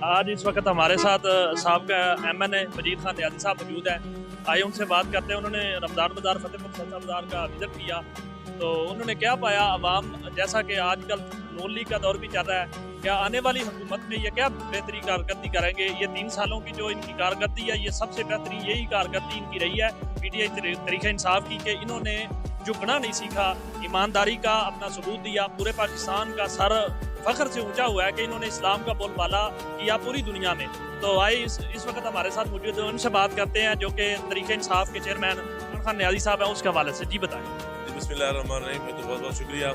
आज इस वक्त हमारे साथ साहबका MNA मजीद खान नियाज़ी साहब मौजूद हैं। आइए उनसे बात करते हैं। उन्होंने रमज़ान बाज़ार फतेहपुर सस्ता बाज़ार का विज़िट किया, तो उन्होंने क्या पाया। अवाम, जैसा कि आजकल नून लीग का दौर भी चल रहा है, क्या आने वाली हुकूमत में ये क्या बेहतरी कारकर्दगी करेंगे। ये 3 सालों की जो इनकी कारकर्दगी है, ये सबसे बेहतरीन यही कारकर्दगी इनकी रही है PTI तरीक़ा इंसाफ की, कि इन्होंने झुकना नहीं सीखा, ईमानदारी का अपना सबूत दिया। पूरे पाकिस्तान का सर फ़ख्र से ऊंचा हुआ है कि इन्होंने इस्लाम का बोलबाला किया पूरी दुनिया में। तो आइए इस वक्त हमारे साथ मौजूद है, उनसे बात करते हैं, जो कि तरीक़ा इंसाफ के चेयरमैन इमरान खान नियाज़ी साहब हैं, उसके हवाले से। जी बताएँ। बिस्मिल्लाहिर्रहमानिर्रहीम। तो बहुत बहुत शुक्रिया।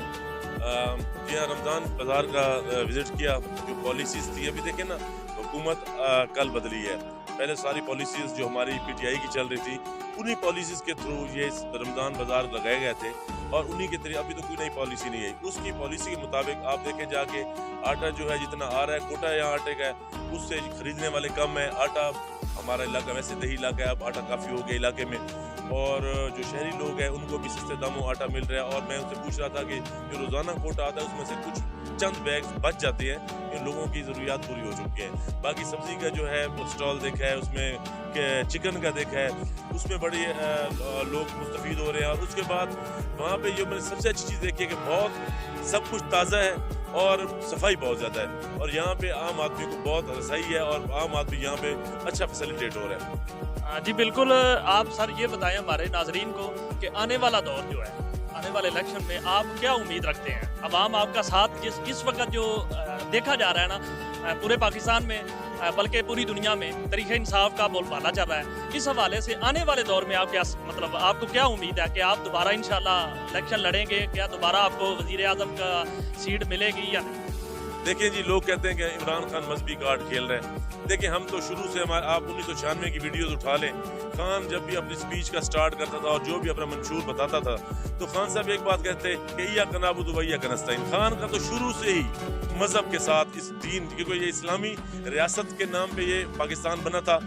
जी हाँ, रमज़ान बाज़ार का विज़िट किया। जो पॉलिसीज़ थी, अभी देखें ना, हुकूमत कल बदली है। पहले सारी पॉलिसीज़ जो हमारी PTI की चल रही थी, उन्हीं पॉलिसीज़ के थ्रू ये रमज़ान बाज़ार लगाए गए थे, और उन्हीं के तरीके अभी तो कोई नई पॉलिसी नहीं आई। उसकी पॉलिसी के मुताबिक आप देखें जाके, आटा जो है जितना आ रहा है, कोटा यहाँ आटे का है, उससे खरीदने वाले कम है। आटा, हमारा इलाका वैसे दही इलाका है, अब आटा काफ़ी हो गया इलाके में, और जो शहरी लोग हैं उनको भी सस्ते दामों आटा मिल रहा है। और मैं उनसे पूछ रहा था कि जो रोज़ाना कोटा आता है उसमें से कुछ चंद बैग बच जाते हैं, इन लोगों की ज़रूरियात पूरी हो चुकी है। बाकी सब्ज़ी का जो है स्टॉल देखा है, उसमें चिकन का देखा है, उसमें बड़े लोग मुस्तफ़ीद हो रहे हैं। और उसके बाद वहाँ पे जो मैंने सबसे अच्छी चीज़ देखी है कि बहुत सब कुछ ताज़ा है और सफाई बहुत ज़्यादा है, और यहाँ पे आम आदमी को बहुत रसाई है, और आम आदमी यहाँ पे अच्छा फैसिलिटेट हो रहा है। जी बिल्कुल। आप सर ये बताएं हमारे नाजरीन को कि आने वाला दौर जो है, आने वाले इलेक्शन में आप क्या उम्मीद रखते हैं। अवाम आपका साथ इस वक्त जो देखा जा रहा है ना, पूरे पाकिस्तान में बल्कि पूरी दुनिया में तरीक़ा इंसाफ का बोलबाला चल रहा है, इस हवाले से आने वाले दौर में आप क्या, मतलब आपको क्या उम्मीद है कि आप दोबारा इंशाल्लाह इलेक्शन लड़ेंगे, क्या दोबारा आपको वज़ीर आज़म का सीट मिलेगी या नहीं। देखिए जी, लोग कहते हैं कि इमरान खान मजहबी कार्ड खेल रहे हैं। देखिए, हम तो शुरू से हमारे, आप 1996 की वीडियोस उठा लें, खान जब भी अपनी स्पीच का स्टार्ट करता था और जो भी अपना मंशूर बताता था, तो खान साहब एक बात कहते कि इय्याका नअबुदु व इय्याका नस्तईन। खान का तो शुरू से ही मजहब के साथ, इस दीन, क्योंकि ये इस्लामी रियासत के नाम पे ये पाकिस्तान बना था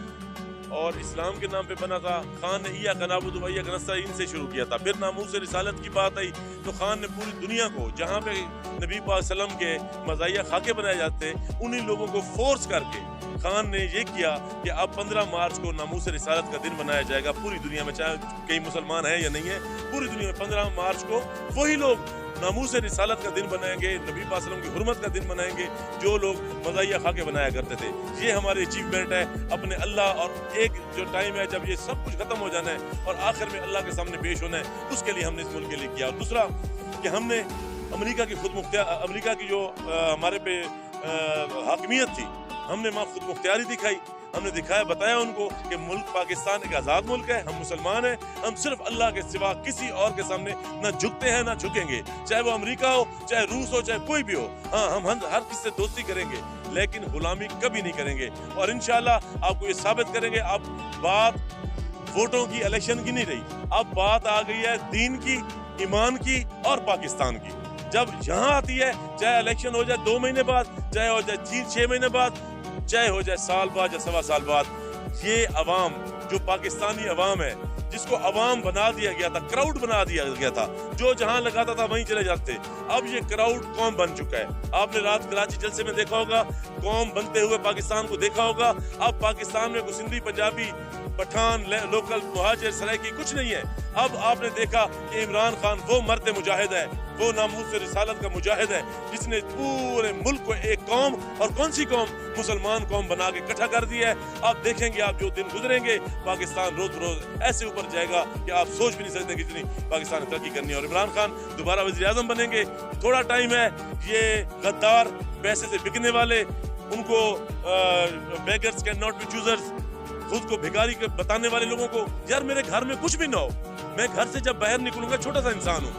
और इस्लाम के नाम पे बना था। खान ने इय्याका नअबुदु व इय्याका नस्तईन से शुरू किया था। फिर नामूस रिसालत की बात आई तो खान ने पूरी दुनिया को, जहाँ पे नबी पाक सल्लम के मज़ाहिया खाके बनाए जाते, उन्हीं लोगों को फोर्स करके खान ने ये किया कि अब 15 मार्च को नामूस रिसालत का दिन बनाया जाएगा पूरी दुनिया में, चाहे कई मुसलमान हैं या नहीं है, पूरी दुनिया में 15 मार्च को वही लोग नामूस रिसालत का दिन बनाएंगे, नबी पाक सल्लम की हुर्मत का दिन बनाएंगे, जो लोग मज़ाहिया खाके बनाया करते थे। ये हमारी अचीवमेंट है अपने अल्लाह, और एक जो टाइम है जब ये सब कुछ खत्म हो जाना है और आखिर में अल्लाह के सामने पेश होना है, उसके लिए हमने इस मुल्क के लिए किया। और दूसरा कि हमने अमेरिका की खुद मुख्तियार, अमेरिका की जो हमारे पे हाकिमियत थी, हमने वहाँ खुद मुख्तियारी दिखाई। हमने दिखाया, बताया उनको कि मुल्क पाकिस्तान एक आज़ाद मुल्क है, हम मुसलमान हैं, हम सिर्फ अल्लाह के सिवा किसी और के सामने न झुकते हैं न झुकेंगे, चाहे वो अमेरिका हो, चाहे रूस हो, चाहे कोई भी हो। हाँ, हम हर किसी से दोस्ती करेंगे, लेकिन गुलामी कभी नहीं करेंगे, और इंशाल्लाह आपको ये साबित करेंगे। अब बात वोटों की, इलेक्शन की नहीं रही, अब बात आ गई है दीन की, ईमान की और पाकिस्तान की। जब यहाँ आती है, चाहे इलेक्शन हो जाए 2 महीने बाद, चाहे हो जाए 6 महीने बाद, चाहे हो जाए साल बाद या 1.25 साल बाद, ये अवाम, जो पाकिस्तानी अवाम है, जिसको अवाम बना दिया गया था, क्राउड बना दिया गया था, जो जहां लगाता था वहीं चले जाते, अब ये क्राउड कौम बन चुका है। आपने रात कराची जलसे में देखा होगा, कौम बनते हुए पाकिस्तान को देखा होगा। अब पाकिस्तान में कोई सिंधी, पंजाबी, पठान, लोकल, मुहाजिर, सराइकी कुछ नहीं है। अब आपने देखा कि इमरान खान वो मर्द मुजाहिद है, वो नामूस रिसालत का मुजाहिद है, जिसने पूरे मुल्क को एक कौम, और कौन सी कौम, मुसलमान कौम बना के इकट्ठा कर दिया है। आप देखेंगे, आप जो दिन गुजरेंगे, पाकिस्तान रोज रोज ऐसे ऊपर जाएगा कि आप सोच भी नहीं सकते कितनी पाकिस्तान ने तरक्की करनी है। और इमरान खान दोबारा वज़ीर आज़म बनेंगे, थोड़ा टाइम है। ये गद्दार, पैसे से बिकने वाले, उनको beggars can not be choosers, खुद को भिखारी बताने वाले लोगों को, यार मेरे घर में कुछ भी ना हो, मैं घर से जब बाहर निकलूंगा छोटा सा इंसान हूँ,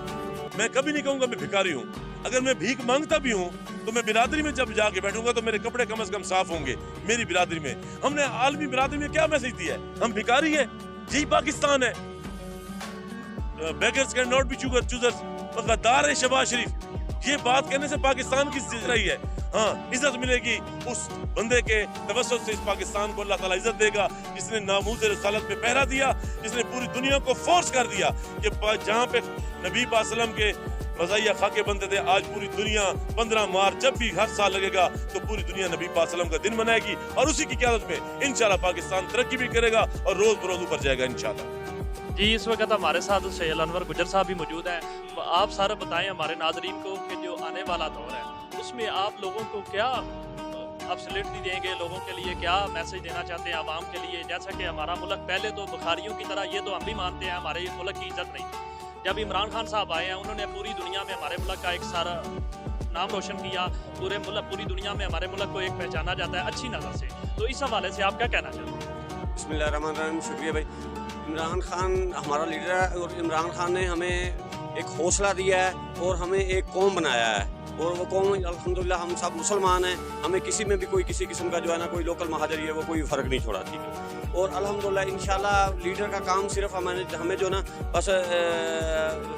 मैं कभी नहीं कहूंगा मैं भिखारी हूँ। अगर मैं भीख मांगता भी हूँ तो मैं बिरादरी में जब जाके बैठूंगा तो मेरे कपड़े कम से कम साफ होंगे मेरी बिरादरी में। हमने आलमी बिरादरी में क्या मैसेज दिया है, हम भिखारी हैं, यही पाकिस्तान है। Beggars can not be choosers, गद्दार है शहबाज शरीफ। ये बात कहने से पाकिस्तान की रही है। हाँ, इज्जत मिलेगी उस बंदे के तवज्जुह से। इस पाकिस्तान को अल्लाह ताला इज्जत देगा जिसने नामूस रिसालत पे पहरा दिया, जिसने पूरी दुनिया को फोर्स कर दिया कि जहाँ पे नबी पाक सल्लम के मज़ाहिया खाके बनते थे, आज पूरी दुनिया 15 मार्च जब भी हर साल लगेगा तो पूरी दुनिया नबी पाक सल्लल्लाहु अलैहि वसल्लम का दिन मनाएगी और उसी की क़यादत में इंशाल्लाह पाकिस्तान तरक्की भी करेगा और रोज़ बरोज़ ऊपर जाएगा इंशाल्लाह। जी, इस वक्त हमारे साथ सैयद अनवर गुजर साहब भी मौजूद हैं। तो आप सारा बताएं हमारे नाजरीन को कि जो आने वाला दौर है उसमें आप लोगों को क्या फैसिलिटी देंगे, लोगों के लिए क्या मैसेज देना चाहते हैं आवाम के लिए? जैसा कि हमारा मुल्क पहले तो बुखारियों की तरह, ये तो हम भी मानते हैं, हमारे मुल्क की इज्जत नहीं थी। जब इमरान खान साहब आए हैं उन्होंने पूरी दुनिया में हमारे मुल्क का एक सारा नाम रोशन किया, पूरी दुनिया में हमारे मुल्क को एक पहचाना जाता है अच्छी नज़र से। तो इस हवाले से आप क्या कहना चाहते हैं? बिस्मिल्लाहिर्रहमानिर्रहीम। शुक्रिया भाई। इमरान खान हमारा लीडर है और इमरान खान ने हमें एक हौसला दिया है और हमें एक कौम बनाया है और वो कौम अल्हम्दुलिल्लाह हम सब मुसलमान हैं। हमें किसी में भी कोई किसी किस्म का जो है ना कोई लोकल महाजरी है वो कोई फ़र्क नहीं छोड़ा, ठीक है। और अल्हम्दुलिल्लाह इंशाल्लाह लीडर का काम सिर्फ हमें जो ना बस